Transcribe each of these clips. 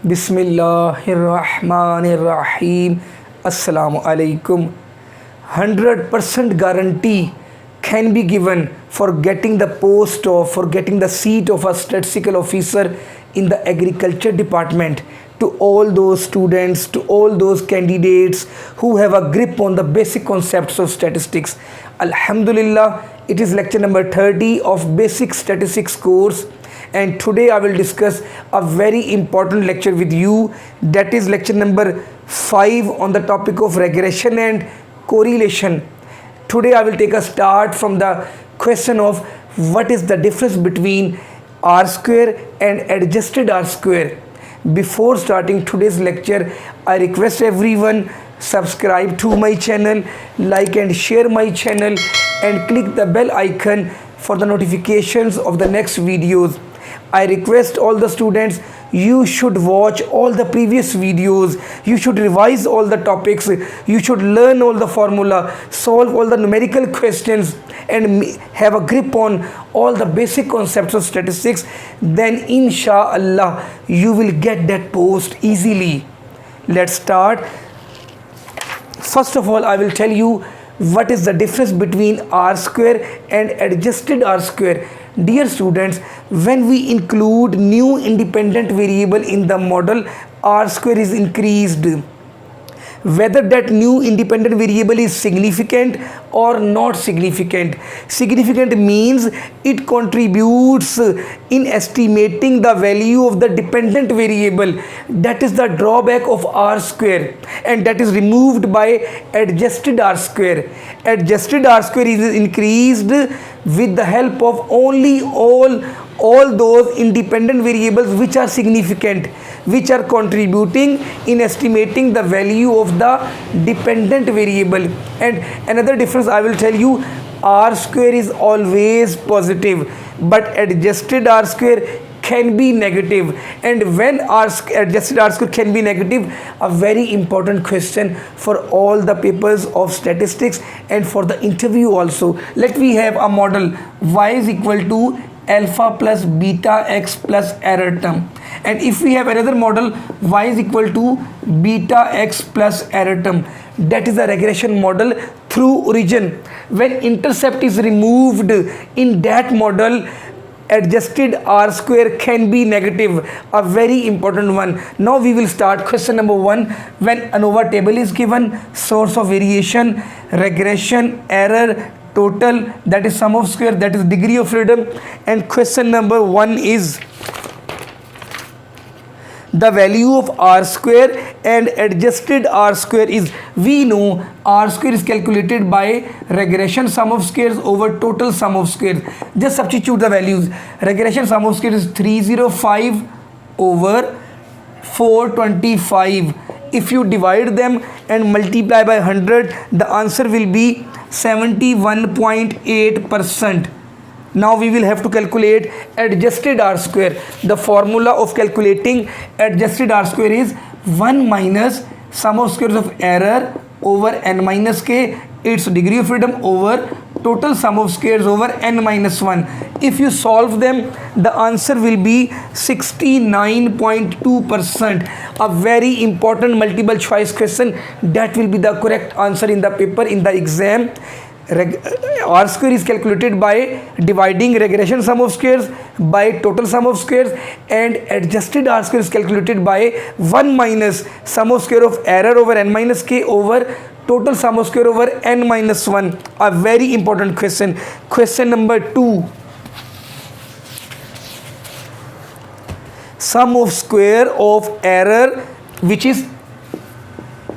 Bismillahirrahmanirrahim. Assalamu alaikum. 100% guarantee can be given for getting the post of, for getting the seat of a statistical officer in the agriculture department, to all those students, to all those candidates who have a grip on the basic concepts of statistics. Alhamdulillah, it is lecture number 30 of basic statistics course, and today I will discuss a very important lecture with you, that is lecture number 5 on the topic of regression and correlation. Today I will take a start from the question of what is the difference between r square and adjusted r square. Before starting today's lecture, I request everyone subscribe to my channel, like and share my channel, and click the bell icon for the notifications of the next videos. I request all the students, you should watch all the previous videos, you should revise all the topics, you should learn all the formula, solve all the numerical questions, and have a grip on all the basic concepts of statistics. Then inshallah you will get that post easily. Let's start. First of all, I will tell you what is the difference between r square and adjusted r square. Dear students, when we include new independent variable in the model, r square is increased. Whether that new independent variable is significant or not significant. Significant means it contributes in estimating the value of the dependent variable. That is the drawback of r square, and that is removed by adjusted r square. Adjusted r square is increased with the help of only all those independent variables which are significant, which are contributing in estimating the value of the dependent variable. And another difference I will tell you, r square is always positive, but adjusted r square can be negative. And when adjusted r square can be negative, a very important question for all the papers of statistics and for the interview also. Let me have a model y is equal to alpha plus beta x plus error term, and if we have another model y is equal to beta x plus error term, that is a regression model through origin. When intercept is removed in that model, adjusted r square can be negative, a very important one. Now we will start question number 1. When ANOVA table is given, source of variation, regression, error, total, that is sum of square, that is degree of freedom. And question number 1 is the value of r square and adjusted r square is, we know r square is calculated by regression sum of squares over total sum of squares. Just substitute the values. Regression sum of squares is 305 over 425. If you divide them and multiply by 100, the answer will be 71.8%. Now we will have to calculate adjusted r square. The formula of calculating adjusted r square is 1 minus sum of squares of error over n minus k, its degree of freedom, over total sum of squares over n minus 1. If you solve them, the answer will be 69.2%. A very important multiple choice question, that will be the correct answer in the paper, in the exam. R square is calculated by dividing regression sum of squares by total sum of squares, and adjusted r square is calculated by 1 minus sum of square of error over n minus k over total sum of square over n minus 1. A very important question. Question number 2. Sum of square of error, which is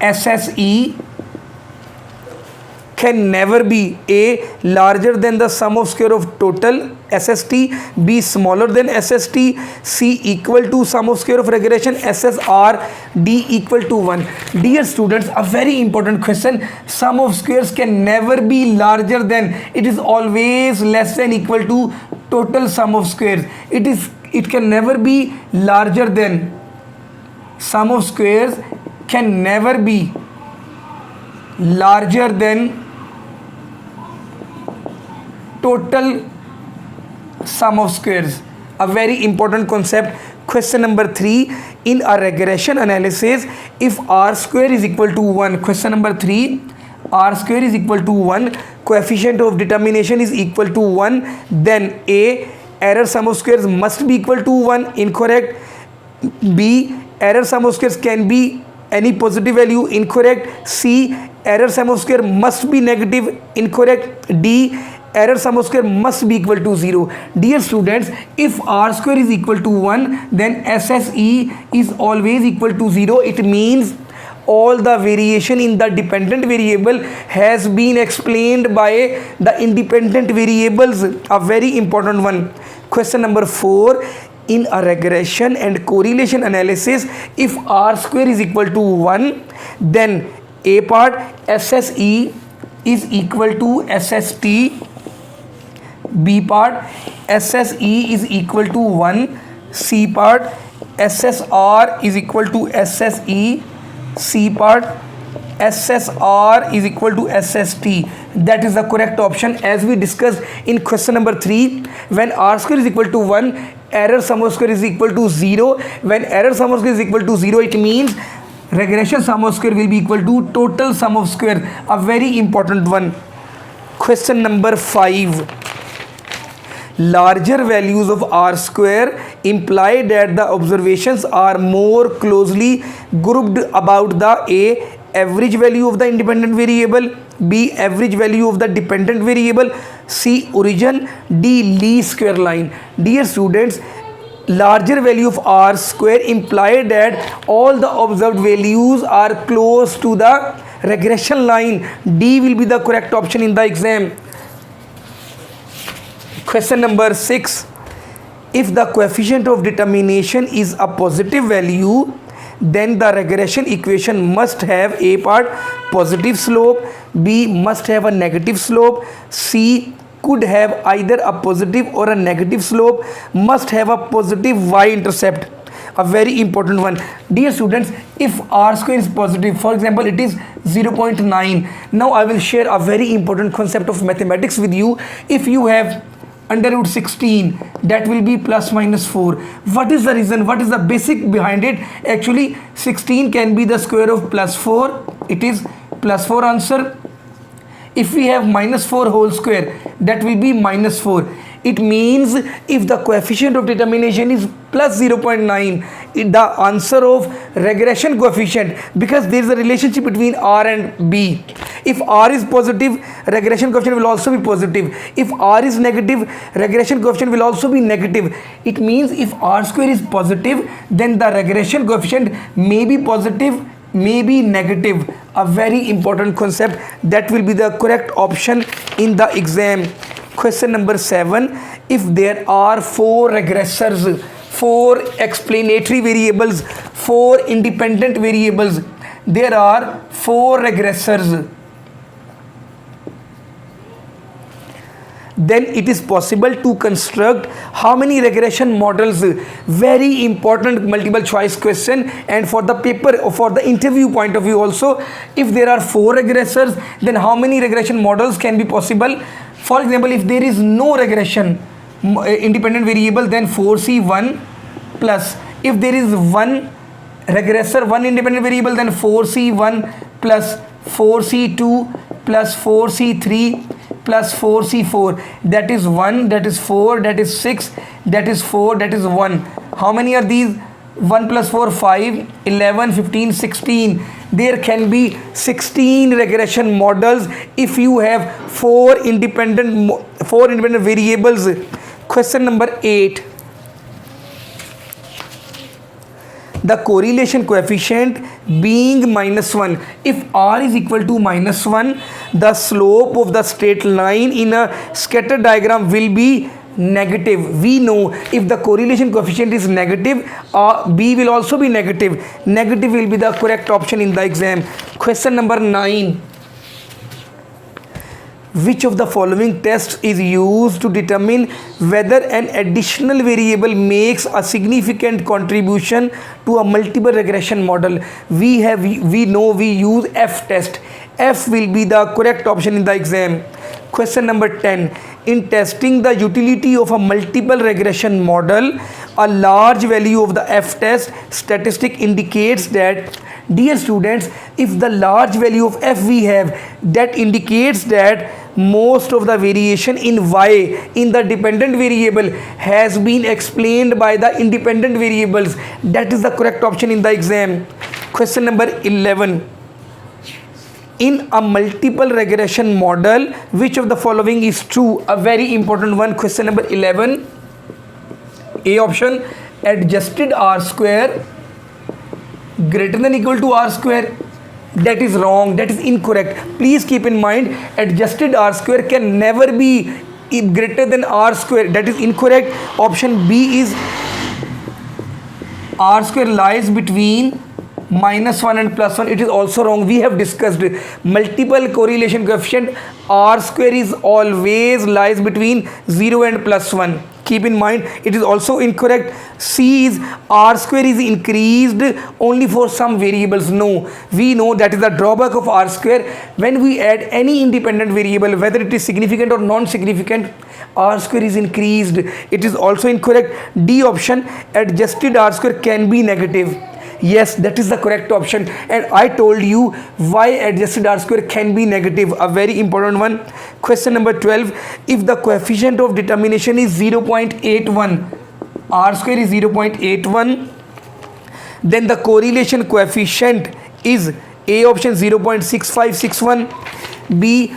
SSE, can never be A, larger than the sum of square of total SST, B, smaller than SST, C, equal to sum of square of regression SSR, D, equal to 1. Dear students, a very important question. Sum of squares can never be larger than, it is always less than equal to total sum of squares. It can never be larger than, sum of squares can never be larger than total sum of squares. A very important concept. Question number 3. in a regression analysis, if r square is equal to 1, question number 3, r square is equal to 1, coefficient of determination is equal to 1, then a, error sum of squares must be equal to 1, incorrect. B, error sum of squares can be any positive value, incorrect. C, error sum of square must be negative, incorrect. D, error sum of square must be equal to 0. Dear students, if r square is equal to 1, then SSE is always equal to 0. It means all the variation in the dependent variable has been explained by the independent variables. A very important one. Question number 4, in a regression and correlation analysis, if r square is equal to 1, then A part SSE is equal to SST, B part SSE is equal to 1, C part SSR is equal to SSE, C part SSR is equal to SST. That is the correct option as we discussed in question number 3. When r square is equal to 1, error sum of square is equal to 0. When error sum of square is equal to 0, it means regression sum of square will be equal to total sum of square. A very important one. Question number 5. Larger values of r square imply that the observations are more closely grouped about the A, average value of the independent variable, B, average value of the dependent variable, C, origin, D, least square line. Dear students, larger value of r square imply that all the observed values are close to the regression line. D will be the correct option in the exam. Question number 6. If the coefficient of determination is a positive value, then the regression equation must have A part positive slope, B must have a negative slope, C could have either a positive or a negative slope, must have a positive y-intercept. A very important one. Dear students, if r square is positive, for example it is 0.9. Now I will share a very important concept of mathematics with you. If you have under root 16, that will be plus minus 4. What is the reason? What is the basic behind it? Actually 16 can be the square of plus 4. It is plus 4 answer. If we have minus 4 whole square, that will be minus 4. It means if the coefficient of determination is plus 0.9, the answer of regression coefficient, because there is a relationship between r and b. If r is positive, regression coefficient will also be positive. If r is negative, regression coefficient will also be negative. It means if r square is positive, then the regression coefficient may be positive, may be negative. A very important concept. That will be the correct option in the exam. Question number 7. If there are 4 regressors, 4 explanatory variables, 4 independent variables, there are 4 regressors, then it is possible to construct how many regression models? Very important multiple choice question, and for the paper, for the interview point of view also, if there are 4 regressors, then how many regression models can be possible? For example, if there is no regression independent variable, then 4C1 plus, if there is 1 regressor, 1 independent variable, then 4C1 plus 4C2 plus 4C3 plus 4C4. That is 1, that is 4, that is 6, that is 4, that is 1. How many are these? 1 plus 4, 5, 11, 15, 16. There can be 16 regression models if you have 4 independent variables. Question number 8. The correlation coefficient being -1. If r is equal to -1, the slope of the straight line in a scatter diagram will be negative. We know if the correlation coefficient is negative, b will also be negative. Negative will be the correct option in the exam. Question number 9. Which of the following tests is used to determine whether an additional variable makes a significant contribution to a multiple regression model? We know we use F test. F will be the correct option in the exam. Question number 10. In testing the utility of a multiple regression model, a large value of the F test statistic indicates that, dear students, if the large value of F we have, that indicates that most of the variation in Y in the dependent variable has been explained by the independent variables. That is the correct option in the exam. Question number 11. In a multiple regression model, which of the following is true? A very important one. Question number 11. A option, adjusted R square greater than equal to R square. That is wrong. That is incorrect. Please keep in mind, adjusted R square can never be greater than R square. That is incorrect. Option B is R square lies between -1 and +1. It is also wrong. We have discussed multiple correlation coefficient. R square is always lies between 0 and +1. Keep in mind, it is also incorrect. C is R square is increased only for some variables. No, we know that is the drawback of R square. When we add any independent variable, whether it is significant or non-significant, R square is increased. It is also incorrect. D option, adjusted R square can be negative. Yes, that is the correct option, and I told you why adjusted R square can be negative. A very important one. Question number 12. If the coefficient of determination is 0.81, R square is 0.81, then the correlation coefficient is A option 0.6561, B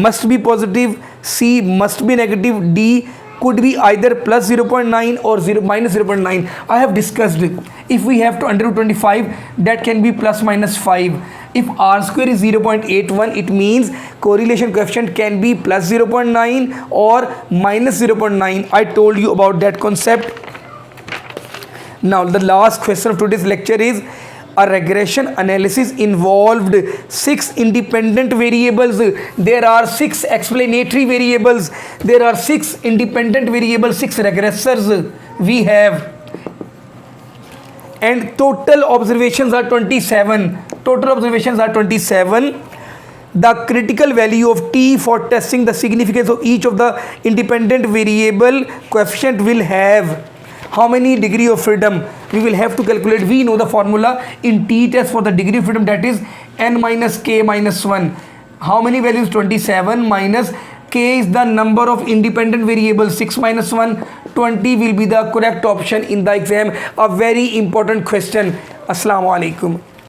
must be positive, C must be negative, D could be either plus 0.9 or minus 0.9. I have discussed it. If we have to under root 25, that can be plus minus 5. If R square is 0.81, it means correlation coefficient can be plus 0.9 or minus 0.9. I told you about that concept. Now the last question of today's lecture is, a regression analysis involved 6 independent variables. There are 6 explanatory variables. There are 6 independent variables, 6 regressors we have. And total observations are 27. Total observations are 27. The critical value of T for testing the significance of each of the independent variable coefficient will have how many degree of freedom? We will have to calculate. We know the formula in T test for the degree of freedom, that is n minus k minus 1. How many values? 27 minus k is the number of independent variables, 6 minus 1, 20 will be the correct option in the exam. A very important question. Assalamu alaikum.